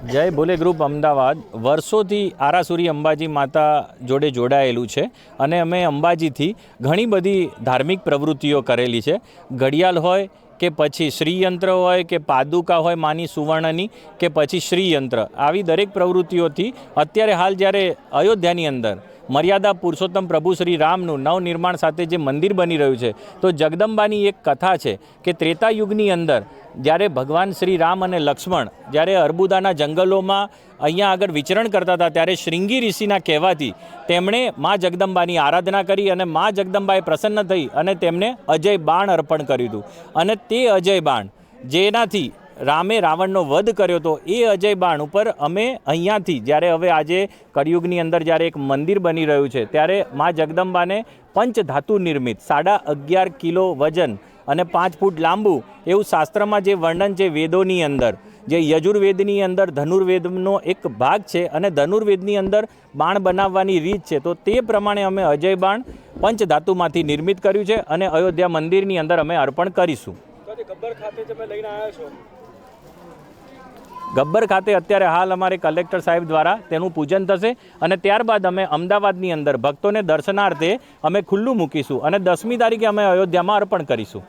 જય ભોલે ગ્રુપ અમદાવાદ વર્ષોથી આરાસુરી અંબાજી માતા જોડે જોડાયેલું છે અને અમે અંબાજીથી ઘણી બધી ધાર્મિક પ્રવૃત્તિઓ કરેલી છે. ઘડિયાળ હોય કે પછી શ્રીયંત્ર હોય કે પાદુકા હોય માની સુવર્ણની કે પછી શ્રીયંત્ર, આવી દરેક પ્રવૃત્તિઓથી અત્યારે હાલ જ્યારે અયોધ્યાની અંદર મર્યાદા પુરુષોત્તમ પ્રભુ શ્રી રામનું નવનિર્માણ સાથે જે મંદિર બની રહ્યું છે, તો જગદંબાની એક કથા છે કે ત્રેતા યુગની અંદર જ્યારે ભગવાન શ્રી રામ અને લક્ષ્મણ જ્યારે અર્બુદાના જંગલોમાં અહીંયા આગળ વિચરણ કરતા હતા, ત્યારે શ્રીંગી ઋષિના કહેવાથી તેમણે મા જગદંબાની આરાધના કરી અને મા જગદંબાએ પ્રસન્ન થઈ અને તેમને અજય બાણ અર્પણ કર્યું હતું. અને તે અજય બાણ જેનાથી રામે રાવણનો વધ કર્યો હતો, એ અજય બાણ ઉપર અમે અહીંયાથી જ્યારે હવે આજે કળિયુગની અંદર જ્યારે એક મંદિર બની રહ્યું છે, ત્યારે મા જગદંબાને પંચધાતુ નિર્મિત 11.5 કિલો વજન અને 5 ફૂટ લાંબુ એવું શાસ્ત્રમાં જે વર્ણન છે વેદોની અંદર, જે યજુર્વેદની અંદર ધનુર્વેદનો એક ભાગ છે અને ધનુર્વેદની અંદર બાણ બનાવવાની રીત છે, તો તે પ્રમાણે અમે અજય બાણ પંચધાતુમાંથી નિર્મિત કર્યું છે અને અયોધ્યા મંદિરની અંદર અમે અર્પણ કરીશું. ગબ્બર ખાતે અત્યારે હાલ અમારે કલેક્ટર સાહેબ દ્વારા તેનું પૂજન થશે અને ત્યારબાદ અમે અમદાવાદની અંદર ભક્તોને દર્શનાર્થે અમે ખુલ્લું મૂકીશું અને 10મી તારીખે અમે અયોધ્યામાં અર્પણ કરીશું.